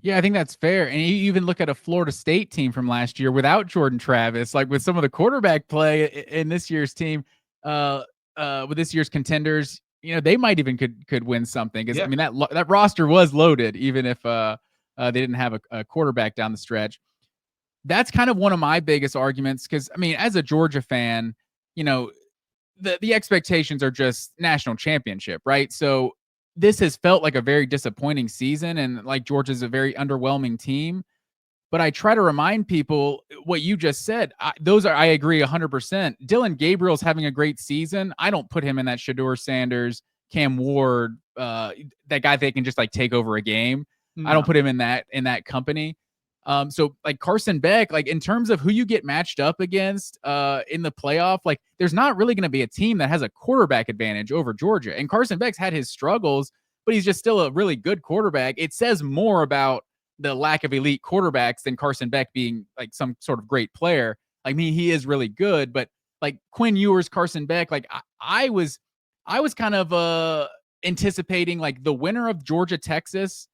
Yeah, I think that's fair. And you even look at a Florida State team from last year without Jordan Travis, like with some of the quarterback play in this year's team, uh, with this year's contenders, they might even could win something. Because I Yeah. mean that roster was loaded, even if they didn't have a quarterback down the stretch. That's kind of one of my biggest arguments. Because I mean, as a Georgia fan, you know, the expectations are just national championship, right? So this has felt like a very disappointing season, and like Georgia's a very underwhelming team. But I try to remind people what you just said. I agree 100%. Dylan Gabriel's having a great season. I don't put him in that Shador Sanders, Cam Ward, that guy that can just like take over a game. I don't No. put him in that company. So like Carson Beck, like in terms of who you get matched up against in the playoff, like there's not really going to be a team that has a quarterback advantage over Georgia. And Carson Beck's had his struggles, but he's just still a really good quarterback. It says more about the lack of elite quarterbacks than Carson Beck being like some sort of great player. Like me, he is really good, but like Quinn Ewers, Carson Beck, like I was kind of anticipating like the winner of Georgia Texas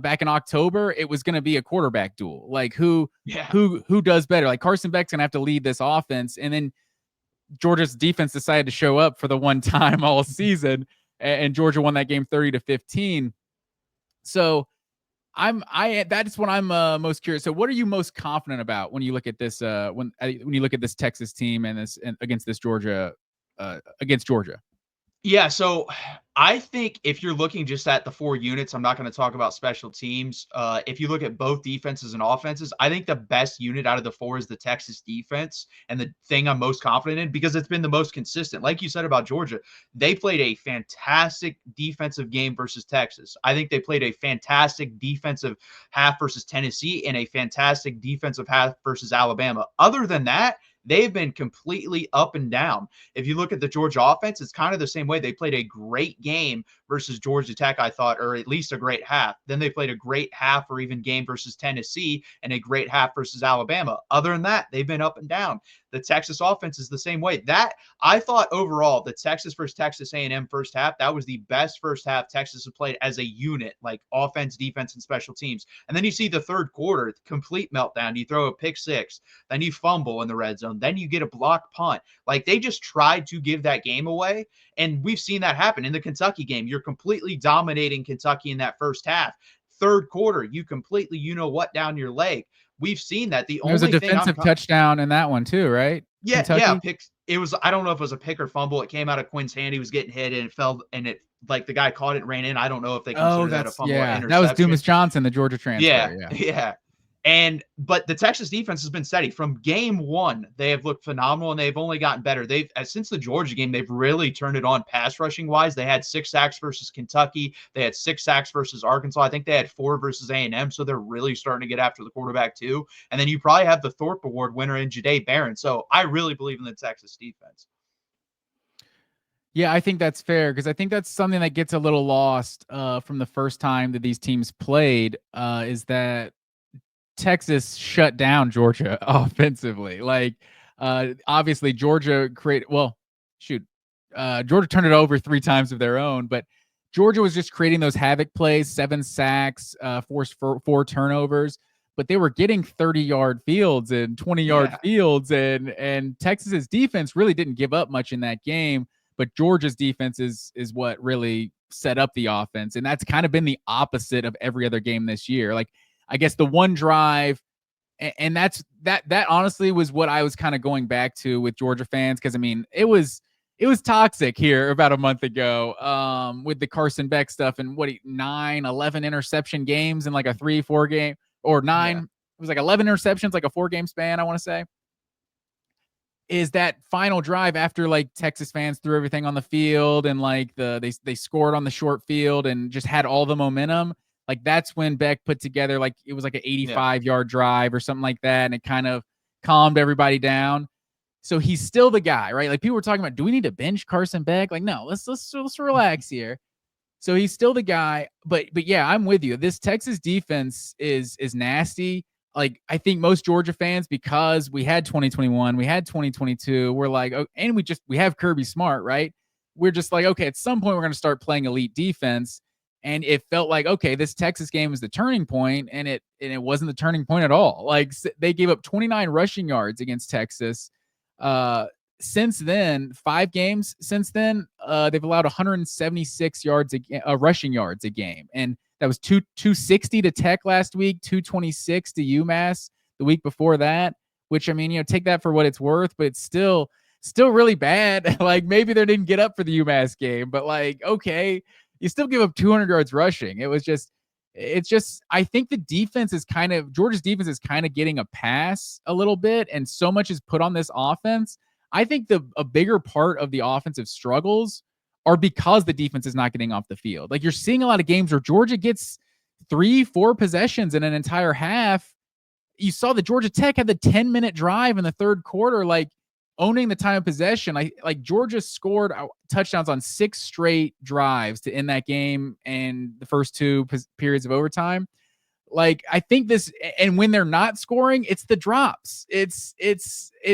back in October, it was going to be a quarterback duel. Like Yeah. who does better? Like Carson Beck's going to have to lead this offense, and then Georgia's defense decided to show up for the one time all season, and Georgia won that game 30-15. So that's what I'm most curious. So what are you most confident about when you look at this when you look at this Texas team and against this Georgia against Georgia? Yeah, so I think if you're looking just at the 4 units, I'm not going to talk about special teams. If you look at both defenses and offenses, I think the best unit out of the 4 is the Texas defense, and the thing I'm most confident in because it's been the most consistent. Like you said about Georgia, they played a fantastic defensive game versus Texas. I think they played a fantastic defensive half versus Tennessee and a fantastic defensive half versus Alabama. Other than that, they've been completely up and down. If you look at the Georgia offense, it's kind of the same way. They played a great game versus Georgia Tech, I thought, or at least a great half. Then they played a great half or even game versus Tennessee and a great half versus Alabama. Other than that, they've been up and down. The Texas offense is the same way. That I thought overall, the Texas versus Texas A&M first half, that was the best first half Texas has played as a unit, like offense, defense, and special teams. And then you see the third quarter, complete meltdown. You throw a pick six, then you fumble in the red zone, then you get a blocked punt. Like they just tried to give that game away. And we've seen that happen in the Kentucky game. You're completely dominating Kentucky in that first half. Third quarter, you completely, down your leg. We've seen that. The There was a only thing defensive touchdown in that one too, right? yeah, Kentucky. pick. It was, I don't know if it was a pick or fumble. It came out of Quinn's hand. He was getting hit and it fell, and it, like, the guy caught it and ran in. I don't know if they Oh, consider that a that's fumble or yeah. That was interception. Dumas Johnson, the Georgia transfer. Yeah, Yeah. yeah. But the Texas defense has been steady from game one. They have looked phenomenal, and they've only gotten better. They've since the Georgia game, they've really turned it on pass rushing wise. They had 6 sacks versus Kentucky. They had 6 sacks versus Arkansas. I think they had 4 versus A&M. So they're really starting to get after the quarterback too. And then you probably have the Thorpe Award winner in Jahdae Barron. So I really believe in the Texas defense. Yeah, I think that's fair because I think that's something that gets a little lost from the first time that these teams played. Is that Texas shut down Georgia offensively? Like, obviously Georgia created. Well, shoot, Georgia turned it over 3 times of their own, but Georgia was just creating those havoc plays, 7 sacks, forced 4 turnovers. But they were getting 30-yard fields and 20-yard Yeah. fields, and Texas's defense really didn't give up much in that game. But Georgia's defense is what really set up the offense, and that's kind of been the opposite of every other game this year. Like, I guess the one drive, and that honestly was what I was kind of going back to with Georgia fans, because I mean it was toxic here about a month ago with the Carson Beck stuff and 11 interception games in like a 3-4 game, or 9. Yeah. It was like 11 interceptions, like a 4-game span, I want to say. Is that final drive after like Texas fans threw everything on the field and like they scored on the short field and just had all the momentum. Like that's when Beck put together, like it was like an 85-yard drive or something like that, and it kind of calmed everybody down. So he's still the guy, right? Like people were talking about, do we need to bench Carson Beck? Like, no, let's relax here. So he's still the guy, but yeah, I'm with you. This Texas defense is nasty. Like I think most Georgia fans, because we had 2021, we had 2022, we're like, oh, and we have Kirby Smart, right? We're just like, okay, at some point we're going to start playing elite defense, And it felt like, okay, this Texas game is the turning point, and it wasn't the turning point at all. Like they gave up 29 rushing yards against Texas. Since then, 5 games since then, they've allowed 176 yards rushing yards a game, and that was 260 to Tech last week, 226 to UMass the week before that. Which, I mean, take that for what it's worth, but it's still really bad. Like maybe they didn't get up for the UMass game, but like, okay, you still give up 200 yards rushing. It's just, I think the defense is Georgia's defense is kind of getting a pass a little bit, and so much is put on this offense. I think a bigger part of the offensive struggles are because the defense is not getting off the field. Like you're seeing a lot of games where Georgia gets 3-4 possessions in an entire half. You saw that Georgia Tech had the 10-minute drive in the third quarter, like owning the time of possession. Like Georgia scored touchdowns on 6 straight drives to end that game and the first 2 periods of overtime. Like I think this, and when they're not scoring, it's the drops. It's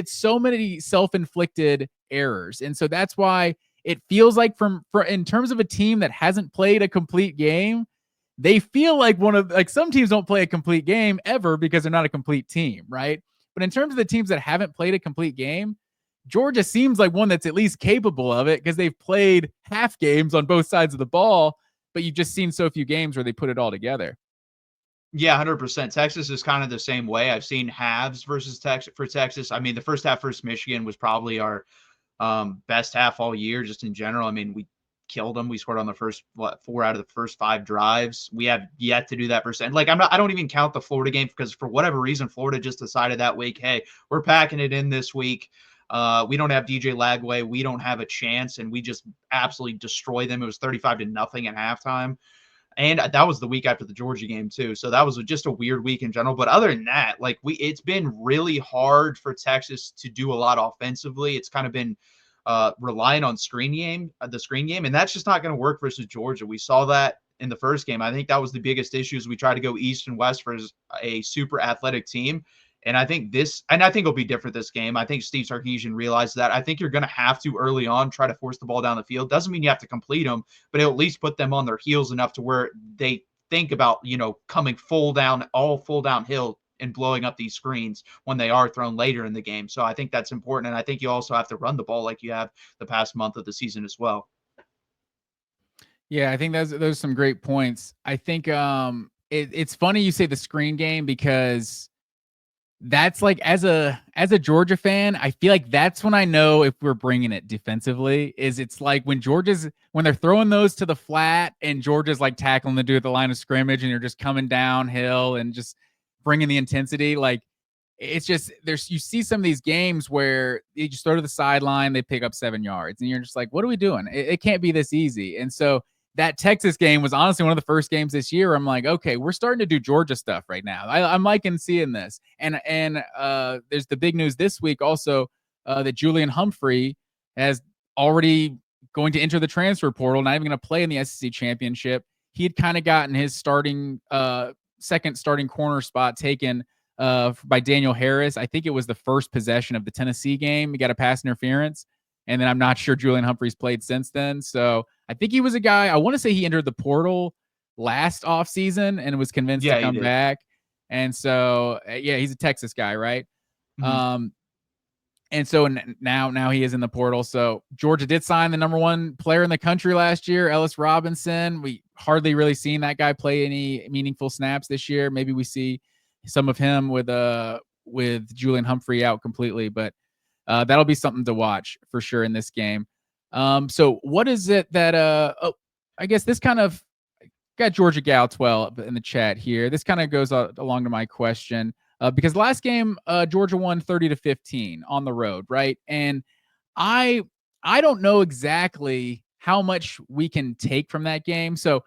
so many self-inflicted errors, and so that's why it feels like in terms of a team that hasn't played a complete game, they feel like some teams don't play a complete game ever because they're not a complete team, right? But in terms of the teams that haven't played a complete game, Georgia seems like one that's at least capable of it because they've played half games on both sides of the ball, but you've just seen so few games where they put it all together. Yeah, 100%. Texas is kind of the same way. I've seen halves versus Texas. I mean, the first half versus Michigan was probably our best half all year, just in general. I mean, we killed them. We scored on the first 4 out of the first 5 drives. We have yet to do that percent. Like I don't even count the Florida game because for whatever reason, Florida just decided that week, hey, we're packing it in this week. We don't have DJ Lagway. We don't have a chance, and we just absolutely destroy them. It was 35-0 at halftime. And that was the week after the Georgia game too. So that was just a weird week in general. But other than that, like it's been really hard for Texas to do a lot offensively. It's kind of been relying on the screen game, and that's just not going to work versus Georgia. We saw that in the first game. I think that was the biggest issue is we try to go east and west for a super athletic team. And I think it'll be different this game. I think Steve Sarkisian realized that. I think you're going to have to early on try to force the ball down the field. Doesn't mean you have to complete them, but it'll at least put them on their heels enough to where they think about, coming full downhill and blowing up these screens when they are thrown later in the game. So I think that's important. And I think you also have to run the ball like you have the past month of the season as well. Yeah, I think those are some great points. I think it's funny you say the screen game because that's like as a Georgia fan, I feel like that's when I know if we're bringing it defensively. It's like when they're throwing those to the flat and Georgia's like tackling the dude at the line of scrimmage and you're just coming downhill and just bringing the intensity. Like it's just you see some of these games where you just throw to the sideline, they pick up 7 yards, and you're just like, what are we doing? It can't be this easy. And so that Texas game was honestly one of the first games this year. I'm like, okay, we're starting to do Georgia stuff right now. I'm liking seeing this. And there's the big news this week also that Julian Humphrey has already going to enter the transfer portal, not even going to play in the SEC championship. He had kind of gotten his second starting corner spot taken by Daniel Harris. I think it was the first possession of the Tennessee game. He got a pass interference. And then I'm not sure Julian Humphrey's played since then. So I think he was a guy, I want to say he entered the portal last offseason and was convinced to come back. And so, yeah, he's a Texas guy, right? Mm-hmm. And so now he is in the portal. So Georgia did sign the number 1 player in the country last year, Ellis Robinson. We hardly really seen that guy play any meaningful snaps this year. Maybe we see some of him with Julian Humphrey out completely, but that'll be something to watch for sure in this game. So what is it that I guess this kind of got Georgia Gal 12 in the chat here. This kind of goes along to my question because last game Georgia won 30-15 on the road, right? And I don't know exactly how much we can take from that game. So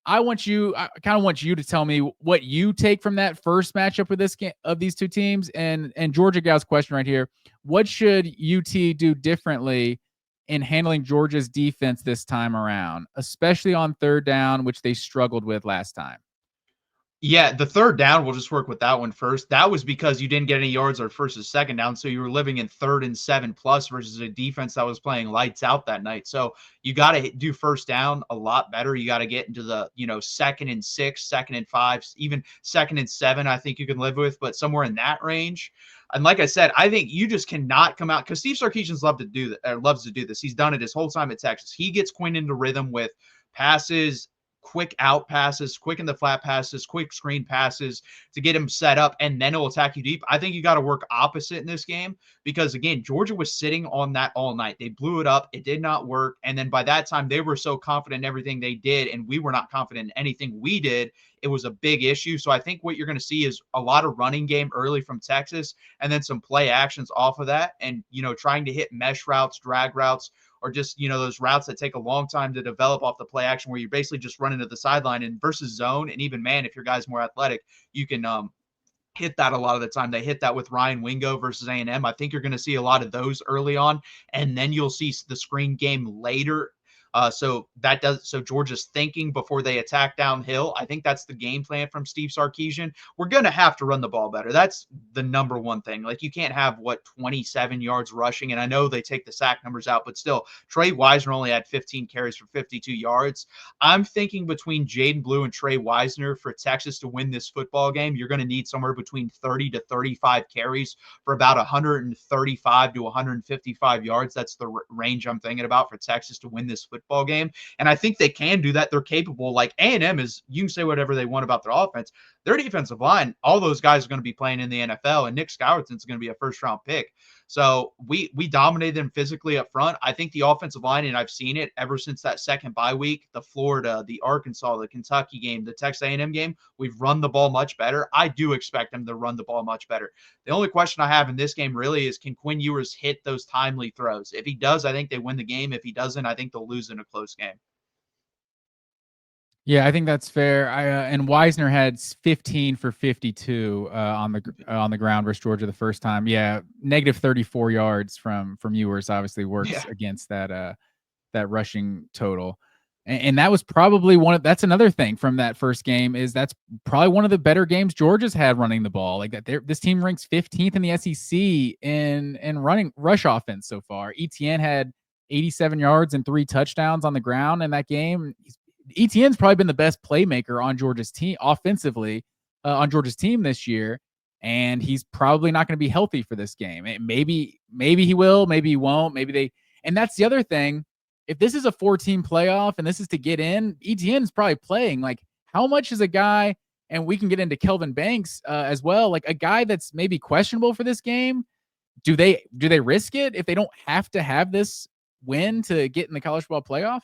I kind of want you to tell me what you take from that first matchup with this game of these two teams. And Georgia Gal's question right here: what should UT do differently in handling Georgia's defense this time around, especially on third down, which they struggled with last time? Yeah, the third down, we'll just work with that one first. That was because you didn't get any yards or first or second down, so you were living in 3rd and 7 plus versus a defense that was playing lights out that night. So you got to do first down a lot better. You got to get into the 2nd and 6, 2nd and 5, even 2nd and 7. I think you can live with, but somewhere in that range. And like I said, I think you just cannot come out because Steve Sarkisian's loves to do this. He's done it his whole time at Texas. He gets Quinn into rhythm with passes, quick out passes, quick in the flat passes, quick screen passes to get him set up, and then he'll attack you deep. I think you got to work opposite in this game because, again, Georgia was sitting on that all night. They blew it up. It did not work. And then by that time, they were so confident in everything they did, and we were not confident in anything we did. It was a big issue. So I think what you're going to see is a lot of running game early from Texas and then some play actions off of that and, trying to hit mesh routes, drag routes, or just those routes that take a long time to develop off the play action where you're basically just running to the sideline and versus zone. And even man, if your guy's more athletic, you can hit that a lot of the time. They hit that with Ryan Wingo versus A&M. I think you're going to see a lot of those early on, and then you'll see the screen game later. So Georgia's thinking before they attack downhill. I think that's the game plan from Steve Sarkisian. We're going to have to run the ball better. That's the number one thing. Like you can't have 27 yards rushing, and I know they take the sack numbers out, but still, Trey Wisner only had 15 carries for 52 yards. I'm thinking between Jaden Blue and Trey Wisner for Texas to win this football game, you're going to need somewhere between 30 to 35 carries for about 135 to 155 yards. That's the range I'm thinking about for Texas to win this football game. And I think they can do that. They're capable. Like A&M is, you can say whatever they want about their offense. Their defensive line, all those guys are going to be playing in the NFL, and Nick Skouertson's going to be a first-round pick. So we dominated them physically up front. I think the offensive line, and I've seen it ever since that second bye week, the Florida, the Arkansas, the Kentucky game, the Texas A&M game, we've run the ball much better. I do expect them to run the ball much better. The only question I have in this game really is, can Quinn Ewers hit those timely throws? If he does, I think they win the game. If he doesn't, I think they'll lose in a close game. Yeah, I think that's fair. And Wisner had 15 for 52 on the ground versus Georgia the first time. Yeah, negative 34 yards from Ewers obviously works Yeah. against that rushing total. And that was probably that's another thing from that first game is that's probably one of the better games Georgia's had running the ball. Like that, this team ranks 15th in the SEC in running rush offense so far. Etienne had 87 yards and 3 touchdowns on the ground in that game. Etienne's probably been the best playmaker on Georgia's team offensively on Georgia's team this year, and he's probably not going to be healthy for this game. Maybe he will, maybe he won't. And that's the other thing. If this is a 4-team playoff and this is to get in, Etienne's probably playing. Like, how much is a guy? And we can get into Kelvin Banks as well. Like a guy that's maybe questionable for this game. Do they risk it if they don't have to have this win to get in the college football playoff?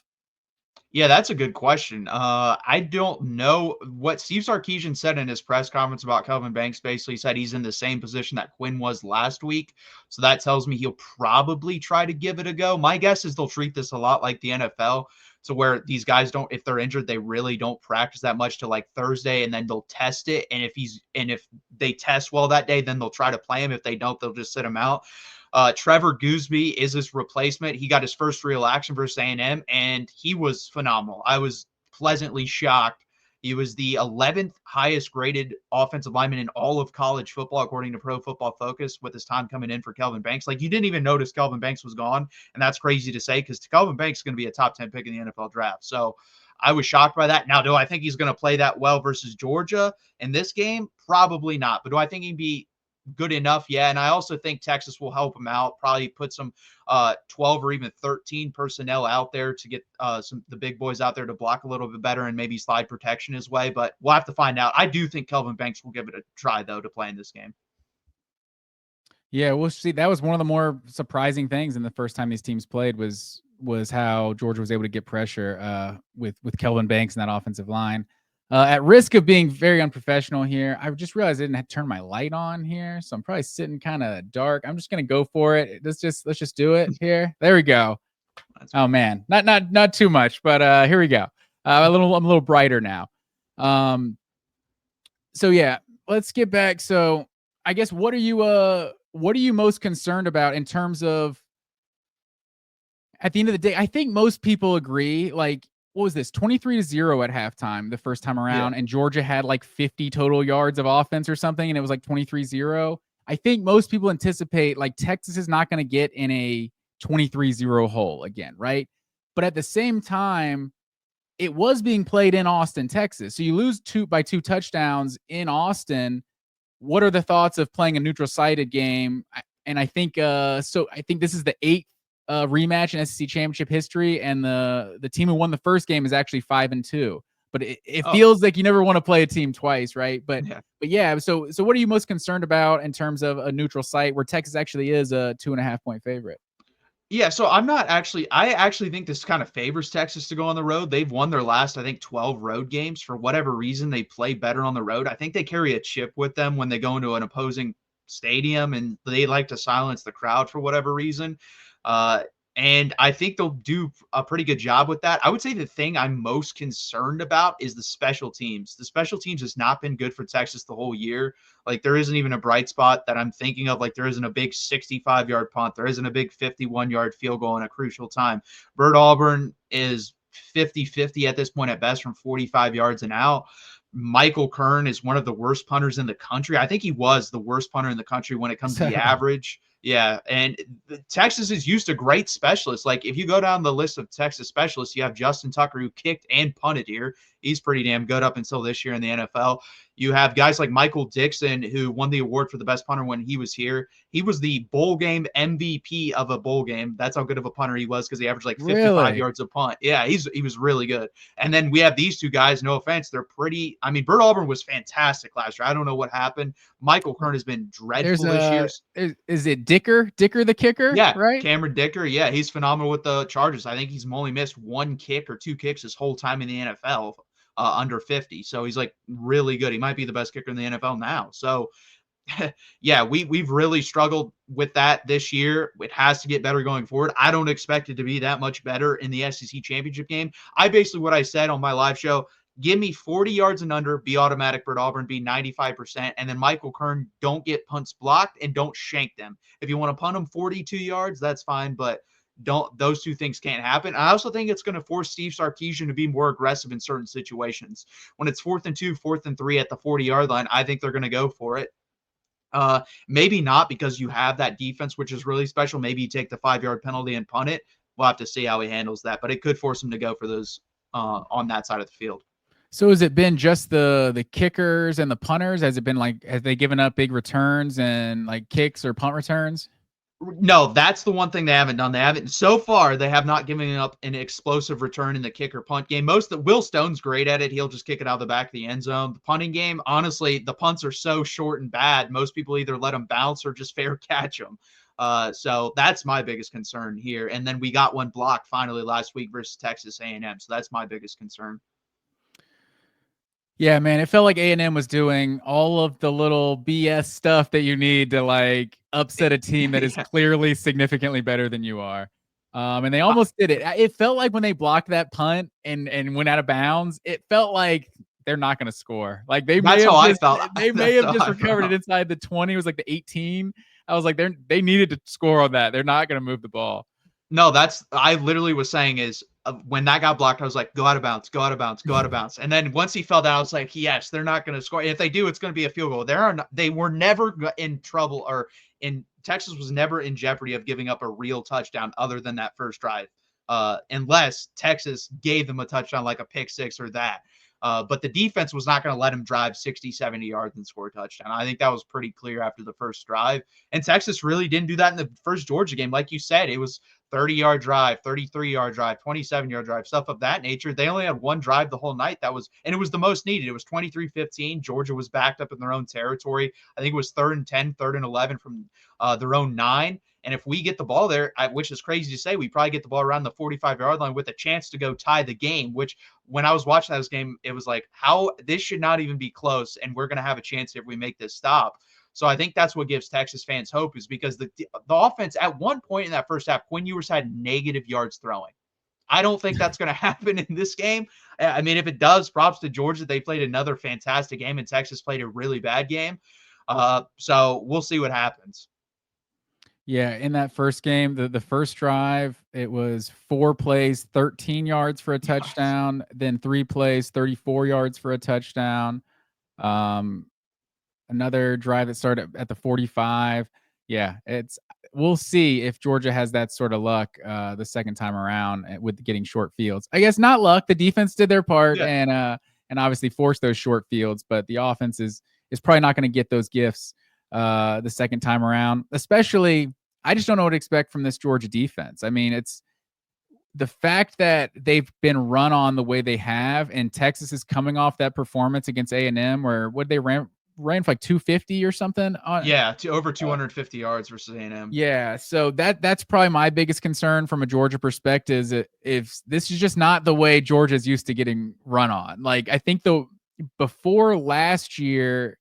Yeah, that's a good question. I don't know what Steve Sarkisian said in his press conference about Kelvin Banks. Basically, said he's in the same position that Quinn was last week. So that tells me he'll probably try to give it a go. My guess is they'll treat this a lot like the NFL, to where these guys don't, if they're injured, they really don't practice that much till like Thursday, and then they'll test it. And if they test well that day, then they'll try to play him. If they don't, they'll just sit him out. Trevor Gooseby is his replacement. He got his first real action versus A&M, and he was phenomenal. I was pleasantly shocked. He was the 11th highest graded offensive lineman in all of college football, according to Pro Football Focus, with his time coming in for Kelvin Banks. Like, you didn't even notice Kelvin Banks was gone, and that's crazy to say because Kelvin Banks is going to be a top 10 pick in the NFL draft. So I was shocked by that. Now, do I think he's going to play that well versus Georgia in this game? Probably not. But do I think he'd be good enough? Yeah. And I also think Texas will help him out, probably put some 12 or even 13 personnel out there to get the big boys out there to block a little bit better and maybe slide protection his way. But we'll have to find out. I do think Kelvin Banks will give it a try, though, to play in this game. Yeah, we'll see. That was one of the more surprising things in the first time these teams played was how Georgia was able to get pressure with Kelvin Banks in that offensive line. At risk of being very unprofessional here, I just realized I didn't have to turn my light on here, so I'm probably sitting kind of dark. I'm just gonna go for it. Let's just do it here. There we go. Oh man, not too much, but here we go. I'm a little brighter now. So yeah, let's get back. So I guess what are you most concerned about in terms of, at the end of the day? I think most people agree, like, what was this, 23-0 at halftime the first time Yeah. around, and Georgia had like 50 total yards of offense or something, and it was like 23-0. I think most people anticipate like Texas is not going to get in a 23-0 hole again, right? But at the same time, it was being played in Austin, Texas. So you lose by two touchdowns in Austin. What are the thoughts of playing a neutral sited game? And I think I think this is the eighth rematch in SEC championship history, and the team who won the first game is actually 5-2. But it Oh, feels like you never want to play a team twice, right? yeah. But yeah. So what are you most concerned about in terms of a neutral site where Texas actually is a 2.5 point favorite? Yeah, so I actually think this kind of favors Texas to go on the road. They've won their last, I think, 12 road games. For whatever reason, they play better on the road. I think they carry a chip with them when they go into an opposing stadium and they like to silence the crowd for whatever reason. Uh, and I think they'll do a pretty good job with that. I would say the thing I'm most concerned about is the special teams. The special teams has not been good for Texas the whole year. Like there isn't even a bright spot that I'm thinking of. Like there isn't a big 65-yard punt. There isn't a big 51-yard field goal in a crucial time. Bert Auburn is 50-50 at this point at best from 45 yards and out. Michael Kern is one of the worst punters in the country. I think he was the worst punter in the country when it comes to the average. Yeah, and Texas is used to great specialists. Like if you go down the list of Texas specialists, you have Justin Tucker who kicked and punted here. He's pretty damn good up until this year in the NFL. You have guys like Michael Dixon, who won the award for the best punter when he was here. He was the bowl game MVP of a bowl game. That's how good of a punter he was because he averaged like 55 Really? yards a punt. Yeah, he was really good. And then we have these two guys, no offense, they're pretty. I mean, Bert Auburn was fantastic last year. I don't know what happened. Michael Kern has been There's dreadful this year. a is it Dicker the kicker, Yeah, right? Cameron Dicker. Yeah, he's phenomenal with the Chargers. I think he's only missed one kick or two kicks his whole time in the NFL, under 50. So he's like really good. He might be the best kicker in the NFL now. So yeah, we've really struggled with that this year. It has to get better going forward. I don't expect it to be that much better in the SEC championship game. I basically what I said on my live show. Give me 40 yards and under, be automatic for Auburn, be 95%. And then Michael Kern, don't get punts blocked and don't shank them. If you want to punt them 42 yards, that's fine, but those two things can't happen. I also think it's going to force Steve Sarkisian to be more aggressive in certain situations. When it's 4th and 2, 4th and 3 at the 40-yard line, I think they're going to go for it. Maybe not because you have that defense, which is really special. Maybe you take the 5-yard penalty and punt it. We'll have to see how he handles that, but it could force him to go for those on that side of the field. So has it been just the kickers and the punters? Has it been like, have they given up big returns and like kicks or punt returns? No, that's the one thing they haven't done. They haven't so far. They have not given up an explosive return in the kicker punt game. Will Stone's great at it. He'll just kick it out of the back of the end zone. The punting game, honestly, the punts are so short and bad. Most people either let them bounce or just fair catch them. So that's my biggest concern here. And then we got one block finally last week versus Texas A&M. So that's my biggest concern. Yeah, man, it felt like A&M was doing all of the little BS stuff that you need to like upset a team that is Yeah. clearly significantly better than you are. And they almost did it. It felt like when they blocked that punt and went out of bounds, it felt like they're not going to score. Like they may That's have how I just felt. they may That's have how just I recovered it felt. inside the 20. It was like the 18. I was like they needed to score on that. They're not going to move the ball. No, I literally was saying is when that got blocked, I was like, go out of bounds, go out of bounds, go out of bounds. And then once he fell down, I was like, yes, they're not going to score. If they do, it's going to be a field goal. They were never in trouble Texas was never in jeopardy of giving up a real touchdown other than that first drive. Unless Texas gave them a touchdown like a pick six or that. But the defense was not going to let him drive 60, 70 yards and score a touchdown. I think that was pretty clear after the first drive. And Texas really didn't do that in the first Georgia game. Like you said, it was 30-yard drive, 33-yard drive, 27-yard drive, stuff of that nature. They only had one drive the whole night. And it was the most needed. It was 23-15. Georgia was backed up in their own territory. I think it was 3rd and 10, 3rd and 11 from their own 9. And if we get the ball there, which is crazy to say, we probably get the ball around the 45-yard line with a chance to go tie the game, which when I was watching this game, it was like, how this should not even be close. And we're going to have a chance if we make this stop. So I think that's what gives Texas fans hope is because the offense at one point in that first half, Quinn Ewers had negative yards throwing. I don't think that's going to happen in this game. I mean, if it does, props to Georgia. They played another fantastic game and Texas played a really bad game. So we'll see what happens. Yeah, in that first game, the first drive, it was 4 plays, 13 yards for a Yes. touchdown, then 3 plays, 34 yards for a touchdown. Um, Another drive that started at the 45. Yeah, it's we'll see if Georgia has that sort of luck the second time around with getting short fields. I guess not luck. The defense did their part Yeah. and obviously forced those short fields, but the offense is probably not going to get those gifts the second time around. Especially, I just don't know what to expect from this Georgia defense. I mean, it's the fact that they've been run on the way they have, and Texas is coming off that performance against A&M, where what they ran for like 250 or something on. Yeah, to over 250 yards versus A&M. Yeah, so that's probably my biggest concern from a Georgia perspective is if this is just not the way Georgia's used to getting run on. Like I think the before last year,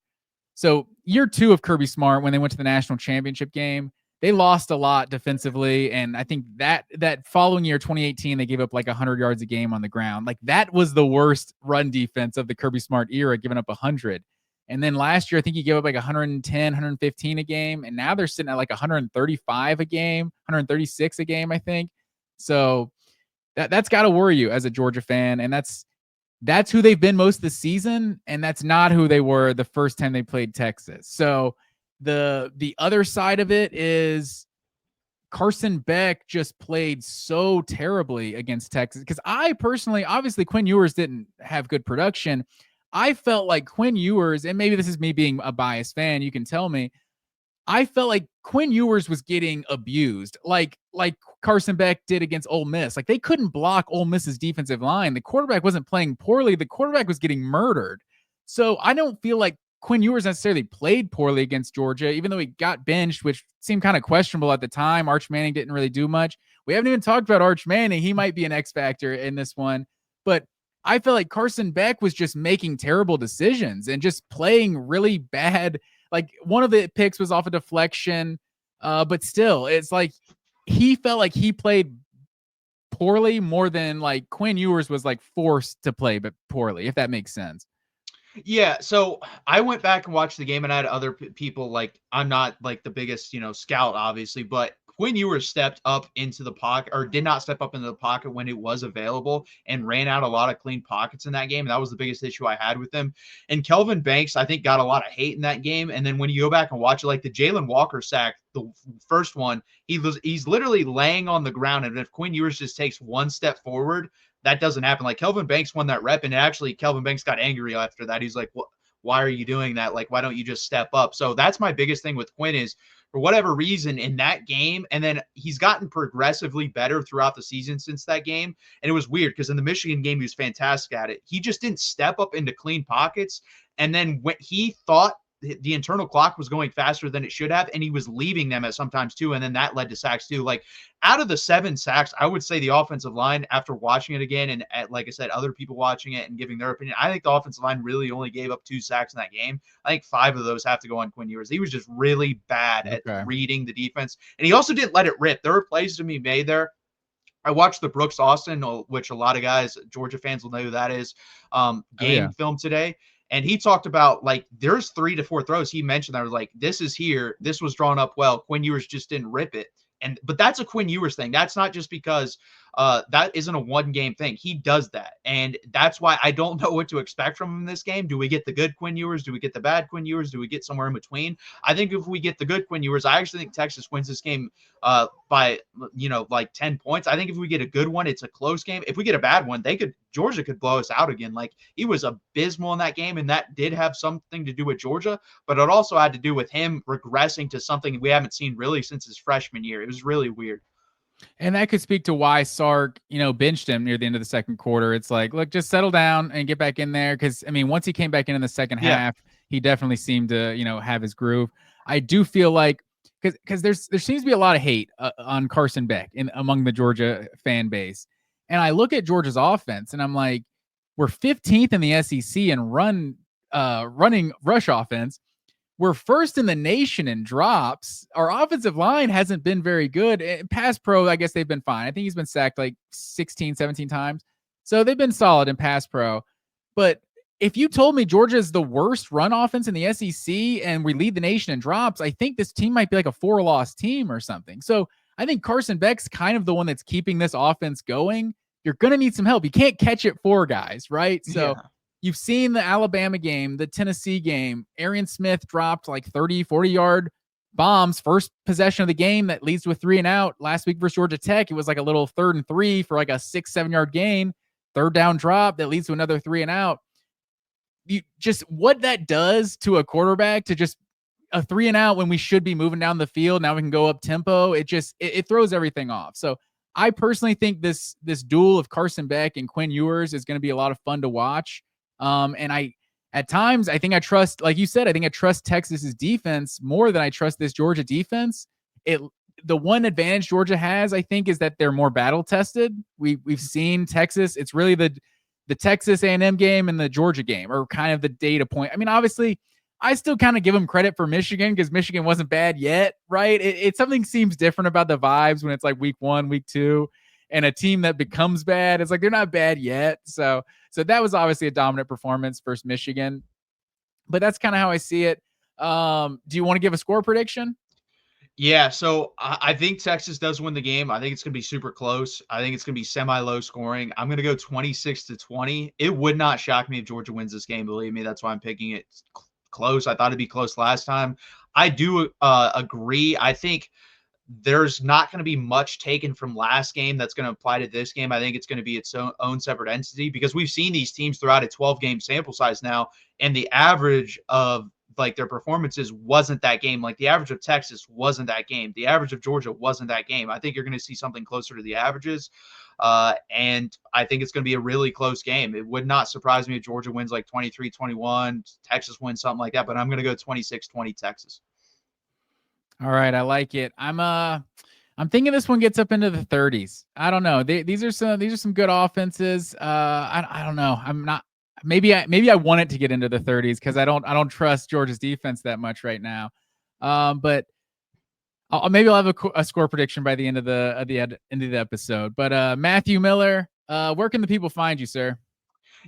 so year 2 of Kirby Smart when they went to the national championship game, they lost a lot defensively, and I think that following year 2018 they gave up like 100 yards a game on the ground. Like that was the worst run defense of the Kirby Smart era, giving up 100. And then last year I think he gave up like 110, 115 a game, and now they're sitting at like 135 a game, 136 a game, I think. So that's got to worry you as a Georgia fan, and that's who they've been most of the season, and that's not who they were the first time they played Texas. So the other side of it is Carson Beck just played so terribly against Texas, because I personally, obviously Quinn Ewers didn't have good production. I felt like Quinn Ewers, and maybe this is me being a biased fan, you can tell me, I felt like Quinn Ewers was getting abused, like Carson Beck did against Ole Miss. Like they couldn't block Ole Miss's defensive line. The quarterback wasn't playing poorly. The quarterback was getting murdered. So I don't feel like Quinn Ewers necessarily played poorly against Georgia, even though he got benched, which seemed kind of questionable at the time. Arch Manning didn't really do much. We haven't even talked about Arch Manning. He might be an X factor in this one, but I feel like Carson Beck was just making terrible decisions and just playing really bad. Like one of the picks was off a deflection, but still, it's like he felt like he played poorly more than like Quinn Ewers was like forced to play but poorly, if that makes sense. Yeah, so I went back and watched the game, and I had other people like I'm not like the biggest, scout obviously, but Quinn Ewers stepped up into the pocket or did not step up into the pocket when it was available and ran out a lot of clean pockets in that game. And that was the biggest issue I had with him. And Kelvin Banks, I think, got a lot of hate in that game. And then when you go back and watch it, like the Jalen Walker sack, the first one, he's literally laying on the ground. And if Quinn Ewers just takes one step forward, that doesn't happen. Like Kelvin Banks won that rep, and actually Kelvin Banks got angry after that. He's like, "What? Why are you doing that? Like, why don't you just step up?" So that's my biggest thing with Quinn is for whatever reason in that game, and then he's gotten progressively better throughout the season since that game. And it was weird because in the Michigan game, he was fantastic at it. He just didn't step up into clean pockets. And then when he thought the internal clock was going faster than it should have, and he was leaving them at sometimes too, and then that led to sacks too. Like out of the 7 sacks, I would say the offensive line, after watching it again, and like I said, other people watching it and giving their opinion, I think the offensive line really only gave up 2 sacks in that game. I think 5 of those have to go on Quinn Ewers. He was just really bad at Okay. reading the defense, and he also didn't let it rip. There were plays to be made there. I watched the Brooks Austin, which a lot of guys, Georgia fans will know who that is, Oh yeah. game film today. And he talked about like there's 3 to 4 throws he mentioned that was like, this is here, this was drawn up well. Quinn Ewers just didn't rip it. But that's a Quinn Ewers thing. That's not just because that isn't a one game thing. He does that. And that's why I don't know what to expect from him in this game. Do we get the good Quinn Ewers? Do we get the bad Quinn Ewers? Do we get somewhere in between? I think if we get the good Quinn Ewers, I actually think Texas wins this game by like 10 points. I think if we get a good one, it's a close game. If we get a bad one, Georgia could blow us out again. Like he was abysmal in that game, and that did have something to do with Georgia, but it also had to do with him regressing to something we haven't seen really since his freshman year. It was really weird. And that could speak to why Sark, benched him near the end of the second quarter. It's like, look, just settle down and get back in there. Because I mean, once he came back in the second Yeah. half, he definitely seemed to, have his groove. I do feel like because there seems to be a lot of hate on Carson Beck among the Georgia fan base, and I look at Georgia's offense and I'm like, we're 15th in the SEC in running rush offense. We're first in the nation in drops. Our offensive line hasn't been very good. Pass pro, I guess they've been fine. I think he's been sacked like 16, 17 times. So they've been solid in pass pro. But if you told me Georgia is the worst run offense in the SEC and we lead the nation in drops, I think this team might be like a 4-loss team or something. So I think Carson Beck's kind of the one that's keeping this offense going. You're going to need some help. You can't catch it 4 guys, right? So Yeah. you've seen the Alabama game, the Tennessee game. Arian Smith dropped like 30, 40-yard bombs, first possession of the game that leads to a 3 and out. Last week versus Georgia Tech, it was like a little 3rd and 3 for like a 6-7 yard gain, 3rd down drop that leads to another 3 and out. You just what that does to a quarterback to just a 3 and out when we should be moving down the field. Now we can go up tempo. It throws everything off. So I personally think this duel of Carson Beck and Quinn Ewers is going to be a lot of fun to watch. And at times I think I trust, like you said, I think I trust Texas's defense more than I trust this Georgia defense. The one advantage Georgia has, I think, is that they're more battle tested. We've seen Texas. It's really the Texas A&M game and the Georgia game are kind of the data point. I mean, obviously, I still kind of give them credit for Michigan because Michigan wasn't bad yet, right? It something seems different about the vibes when it's like week 1, week 2, and a team that becomes bad. It's like they're not bad yet. So that was obviously a dominant performance versus Michigan, but that's kind of how I see it. Do you want to give a score prediction? Yeah, so I think Texas does win the game. I think it's going to be super close. I think it's going to be semi-low scoring. I'm going to go 26-20. It would not shock me if Georgia wins this game. Believe me, that's why I'm picking it close. I thought it'd be close last time. I do agree. I think there's not going to be much taken from last game that's going to apply to this game. I think it's going to be its own separate entity because we've seen these teams throughout a 12-game sample size now, and the average of like their performances wasn't that game. Like the average of Texas wasn't that game. The average of Georgia wasn't that game. I think you're going to see something closer to the averages. And I think it's going to be a really close game. It would not surprise me if Georgia wins like 23-21, Texas wins something like that, but I'm going to go 26-20 Texas. All right, I like it. I'm thinking this one gets up into the 30s. I don't know. These are some good offenses. I don't know. I'm not. Maybe I want it to get into the 30s because I don't trust Georgia's defense that much right now. But maybe I'll have a score prediction by the end of the end of the episode. But Matthew Miller, where can the people find you, sir?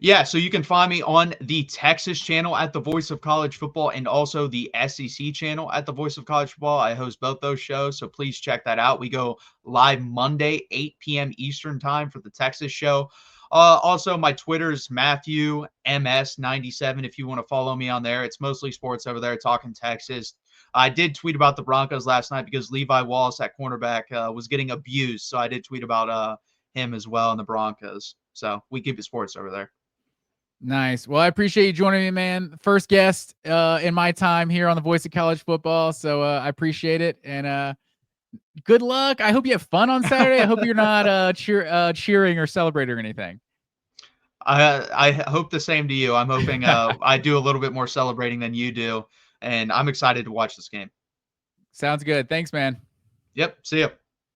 Yeah, so you can find me on the Texas channel at the Voice of College Football and also the SEC channel at the Voice of College Football. I host both those shows, so please check that out. We go live Monday, 8 p.m. Eastern time for the Texas show. Also, my Twitter is Matthew MS97 if you want to follow me on there. It's mostly sports over there, talking Texas. I did tweet about the Broncos last night because Levi Wallace at cornerback was getting abused, so I did tweet about him as well in the Broncos. So we keep it sports over there. Nice. Well, I appreciate you joining me, man. First guest in my time here on the Voice of College Football. So I appreciate it. And good luck. I hope you have fun on Saturday. I hope you're not cheering or celebrating or anything. I hope the same to you. I'm hoping I do a little bit more celebrating than you do. And I'm excited to watch this game. Sounds good. Thanks, man. Yep. See ya.